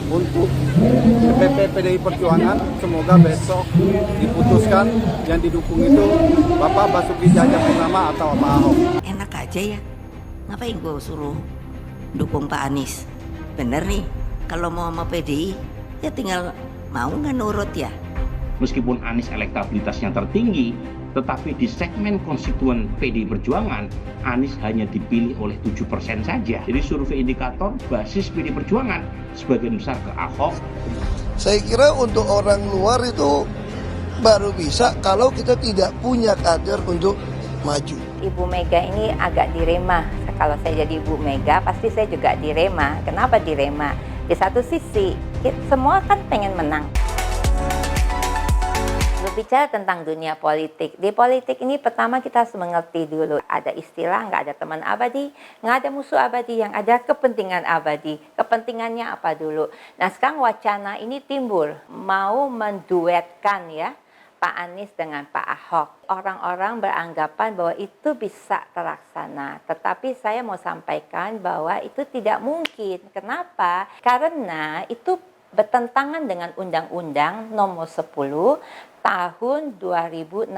untuk DPP PDI Perjuangan. Semoga besok diputuskan yang didukung itu Bapak Basuki Cahayapurnama atau Pak Ahok. Enak aja ya, ngapain gue suruh dukung Pak Anies? Bener nih, kalau mau sama PDI ya tinggal mau nggak nurut ya. Meskipun Anies elektabilitasnya tertinggi, tetapi di segmen konstituen PDI Perjuangan, Anies hanya dipilih oleh 7% saja. Jadi survei indikator basis PDI Perjuangan sebagian besar ke Ahok. Saya kira untuk orang luar itu baru bisa kalau kita tidak punya kader untuk maju. Ibu Mega ini agak dilema. Kalau saya jadi Ibu Mega, pasti saya juga dilema. Kenapa dilema? Di satu sisi, semua kan pengen menang. Berbicara tentang dunia politik. Di politik ini pertama kita harus mengerti dulu. Ada istilah, nggak ada teman abadi, nggak ada musuh abadi, yang ada kepentingan abadi. Kepentingannya apa dulu? Nah sekarang wacana ini timbul. Mau menduetkan ya Pak Anies dengan Pak Ahok. Orang-orang beranggapan bahwa itu bisa terlaksana. Tetapi saya mau sampaikan bahwa itu tidak mungkin. Kenapa? Karena itu bertentangan dengan Undang-Undang Nomor 10 Tahun 2016.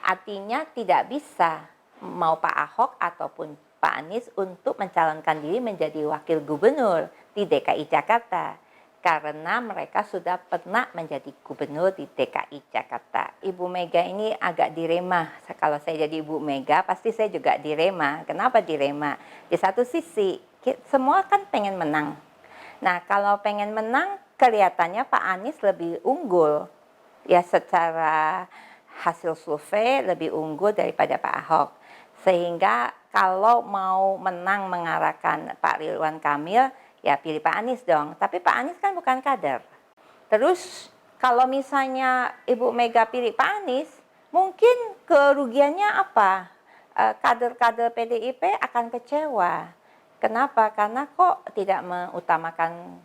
Artinya tidak bisa mau Pak Ahok ataupun Pak Anies untuk mencalonkan diri menjadi wakil gubernur di DKI Jakarta. Karena mereka sudah pernah menjadi gubernur di DKI Jakarta. Ibu Mega ini agak dilema. Kalau saya jadi Ibu Mega, pasti saya juga dilema. Kenapa dilema? Di satu sisi, semua kan pengen menang. Nah, kalau pengen menang, kelihatannya Pak Anies lebih unggul. Ya, secara hasil survei lebih unggul daripada Pak Ahok. Sehingga kalau mau menang mengarahkan Pak Ridwan Kamil, ya pilih Pak Anies dong. Tapi Pak Anies kan bukan kader. Terus kalau misalnya Ibu Mega pilih Pak Anies, mungkin kerugiannya apa? Kader-kader PDIP akan kecewa. Kenapa? Karena kok tidak mengutamakan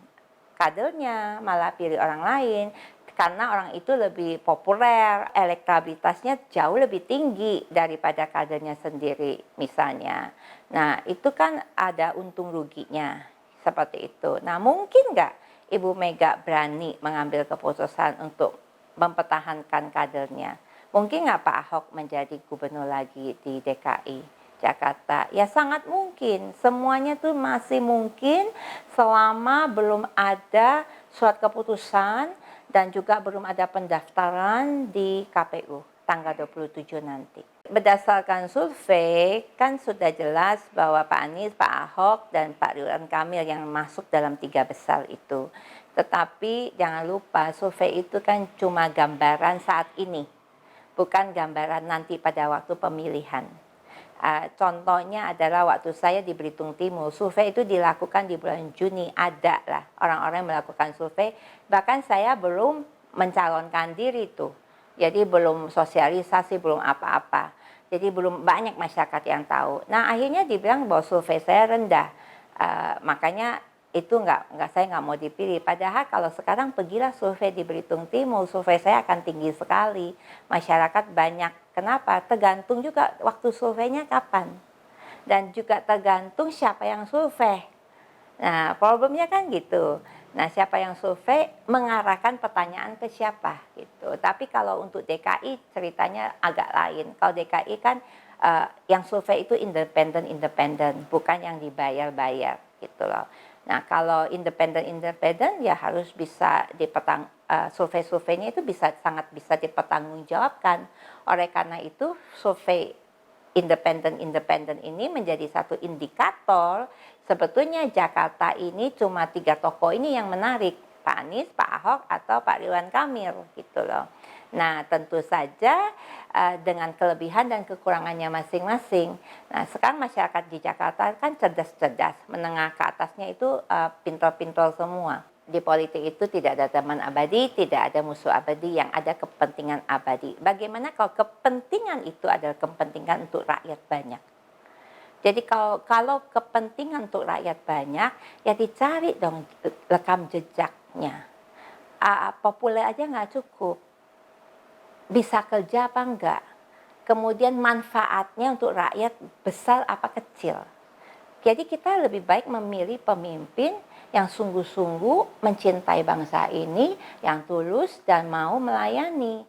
kadernya, malah pilih orang lain. Karena orang itu lebih populer, elektabilitasnya jauh lebih tinggi daripada kadernya sendiri misalnya. Nah itu kan ada untung ruginya seperti itu. Nah mungkin nggak Ibu Mega berani mengambil keputusan untuk mempertahankan kadernya? Mungkin nggak Pak Ahok menjadi gubernur lagi di DKI Jakarta? Ya sangat mungkin, semuanya tuh masih mungkin selama belum ada surat keputusan dan juga belum ada pendaftaran di KPU tanggal 27 nanti. Berdasarkan survei kan sudah jelas bahwa Pak Anies, Pak Ahok, dan Pak Ridwan Kamil yang masuk dalam 3 besar itu. Tetapi jangan lupa survei itu kan cuma gambaran saat ini, bukan gambaran nanti pada waktu pemilihan. Contohnya adalah waktu saya di Belitung Timur, survei itu dilakukan di bulan Juni, ada lah orang-orang yang melakukan survei, bahkan saya belum mencalonkan diri tuh, jadi belum sosialisasi, belum apa-apa, jadi belum banyak masyarakat yang tahu. Nah akhirnya dibilang bahwa survei saya rendah, makanya itu saya nggak mau dipilih. Padahal kalau sekarang pergilah survei di Belitung Timur, survei saya akan tinggi sekali, masyarakat banyak. Kenapa? Tergantung juga waktu surveinya kapan, dan juga tergantung siapa yang survei. Nah problemnya kan gitu. Nah siapa yang survei mengarahkan pertanyaan ke siapa gitu. Tapi kalau untuk DKI ceritanya agak lain. Kalau DKI kan yang survei itu independen, bukan yang dibayar-bayar gitu loh. Nah kalau independen ya harus bisa survei-surveinya itu sangat bisa dipertanggungjawabkan. Oleh karena itu survei independen ini menjadi satu indikator sebetulnya Jakarta ini cuma 3 tokoh ini yang menarik, Pak Anies, Pak Ahok, atau Pak Ridwan Kamil gitu loh. Nah tentu saja dengan kelebihan dan kekurangannya masing-masing. Nah sekarang masyarakat di Jakarta kan cerdas-cerdas, menengah ke atasnya itu pintar-pintar semua. Di politik itu tidak ada teman abadi, tidak ada musuh abadi, yang ada kepentingan abadi. Bagaimana kalau kepentingan itu adalah kepentingan untuk rakyat banyak? Jadi kalau kepentingan untuk rakyat banyak, ya dicari dong rekam jejaknya. Populer aja nggak cukup. Bisa kerja apa enggak? Kemudian manfaatnya untuk rakyat besar apa kecil? Jadi kita lebih baik memilih pemimpin yang sungguh-sungguh mencintai bangsa ini, yang tulus dan mau melayani.